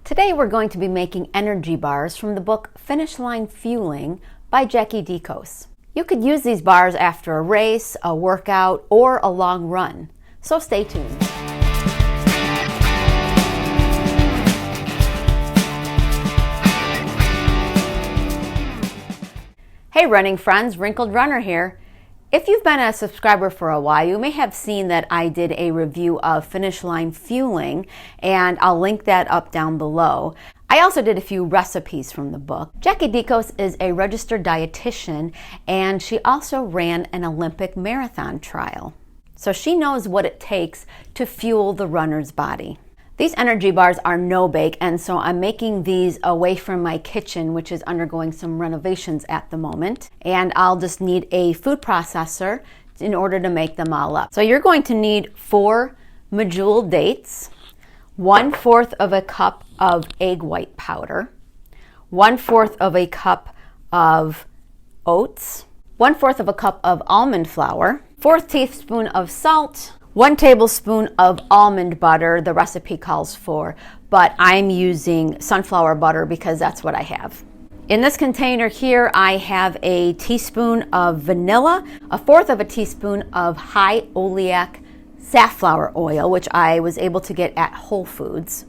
Today we're going to be making energy bars from the book Finish Line Fueling by Jackie DeCos. You could use these bars after a race, a workout, or a long run, so stay tuned. Hey running friends, Wrinkled Runner here. If you've been a subscriber for a while, you may have seen that I did a review of Finish Line Fueling, and I'll link that up down below. I also did a few recipes from the book. Jackie DeCos is a registered dietitian, and she also ran an Olympic marathon trial. So she knows what it takes to fuel the runner's body. These energy bars are no-bake, and so I'm making these away from my kitchen, which is undergoing some renovations at the moment. And I'll just need a food processor in order to make them all up. So you're going to need 4 medjool dates, 1/4 of a cup of egg white powder, 1/4 of a cup of oats, 1/4 of a cup of almond flour, 1/4 teaspoon of salt, 1 tablespoon of almond butter. The recipe calls for, but I'm using sunflower butter because that's what I have. In this container here, I have a teaspoon of vanilla, 1/4 of a teaspoon of high oleic safflower oil, which I was able to get at Whole Foods.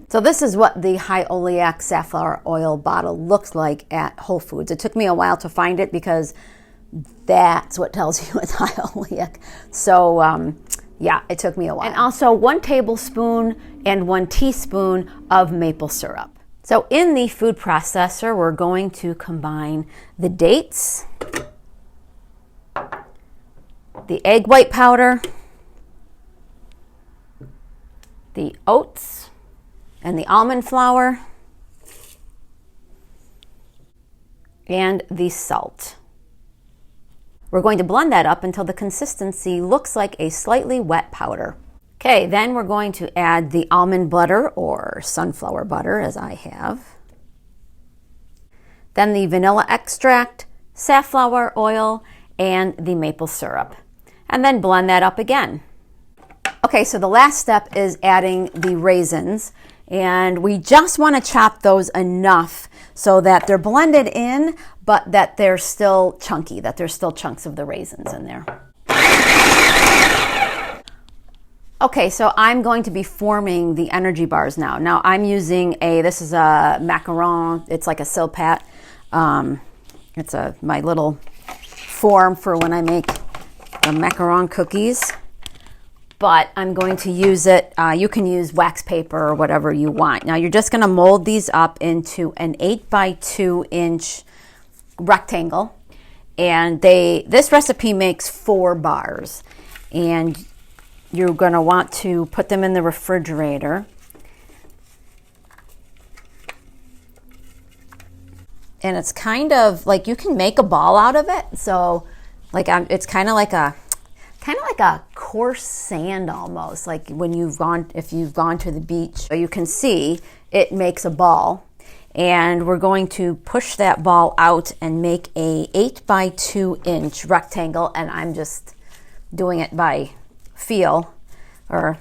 So this is what the high oleic safflower oil bottle looks like at Whole Foods. It took me a while to find it because that's what tells you it's high oleic. So yeah, it took me a while. And also 1 tablespoon and 1 teaspoon of maple syrup. So in the food processor, we're going to combine the dates, the egg white powder, the oats, and the almond flour, and the salt. We're going to blend that up until the consistency looks like a slightly wet powder. Okay, then we're going to add the almond butter or sunflower butter, as I have. Then the vanilla extract, safflower oil, and the maple syrup. And then blend that up again. Okay, so the last step is adding the raisins. And we just want to chop those enough so that they're blended in, but that they're still chunky, that there's still chunks of the raisins in there. Okay, so I'm going to be forming the energy bars now. Now I'm using this is a macaron, it's like a silpat. It's my little form for when I make the macaron cookies. But I'm going to use it, you can use wax paper or whatever you want. Now you're just going to mold these up into an 8 by 2 inch rectangle. And this recipe makes 4 bars. And you're going to want to put them in the refrigerator. And it's kind of like you can make a ball out of it. So like it's kind of like a coarse sand almost, like if you've gone to the beach. You can see it makes a ball, and we're going to push that ball out and make a 8 by 2 inch rectangle, and I'm just doing it by feel, or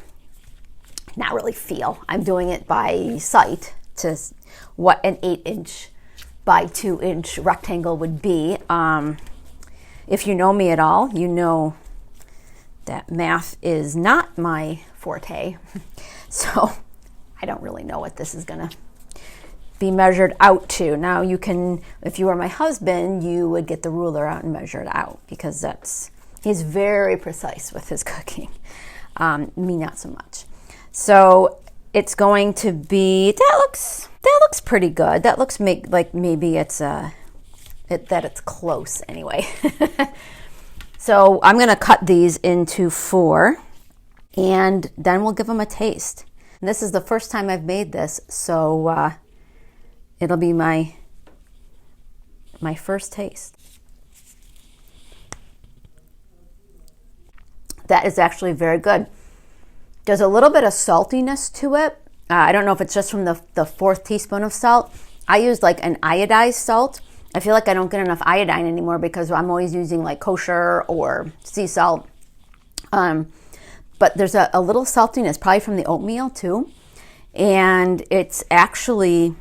not really feel, I'm doing it by sight to what an 8 inch by 2 inch rectangle would be. If you know me at all, you know that math is not my forte, so I don't really know what this is gonna be measured out to. Now you can, if you were my husband, you would get the ruler out and measure it out, because he's very precise with his cooking. Me not so much. So it's going to be, that looks pretty good. That looks like maybe it's it's close anyway. So I'm going to cut these into 4, and then we'll give them a taste. And this is the first time I've made this, so it'll be my first taste. That is actually very good. There's a little bit of saltiness to it. I don't know if it's just from the 4th teaspoon of salt. I used like an iodized salt. I feel like I don't get enough iodine anymore because I'm always using like kosher or sea salt. But there's a little saltiness, probably from the oatmeal too. and it's actually,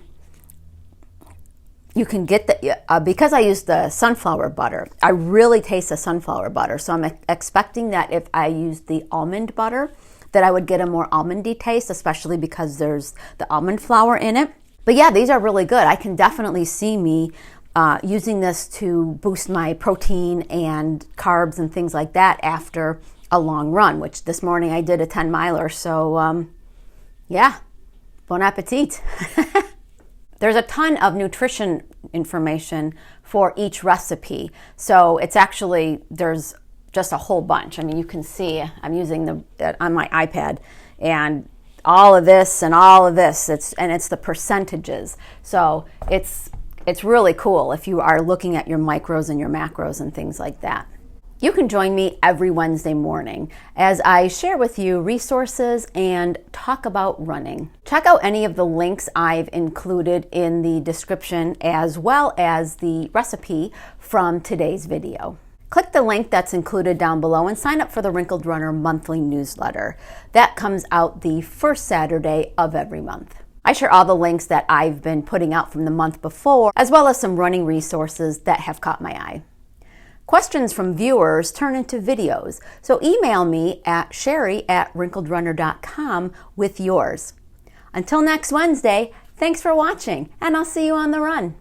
you can get the, because I use the sunflower butter, I really taste the sunflower butter. So I'm expecting that if I use the almond butter, that I would get a more almondy taste, especially because there's the almond flour in it. But yeah, these are really good. I can definitely see me using this to boost my protein and carbs and things like that after a long run, which this morning I did a 10 miler. So yeah, bon appetit. There's a ton of nutrition information for each recipe. So it's actually, there's just a whole bunch. I mean, you can see I'm using on my iPad, and all of this and all of this, it's the percentages. So it's really cool if you are looking at your micros and your macros and things like that. You can join me every Wednesday morning as I share with you resources and talk about running. Check out any of the links I've included in the description, as well as the recipe from today's video. Click the link that's included down below and sign up for the Wrinkled Runner monthly newsletter. That comes out the first Saturday of every month. I share all the links that I've been putting out from the month before, as well as some running resources that have caught my eye. Questions from viewers turn into videos, so email me at sherry@wrinkledrunner.com with yours. Until next Wednesday, thanks for watching, and I'll see you on the run.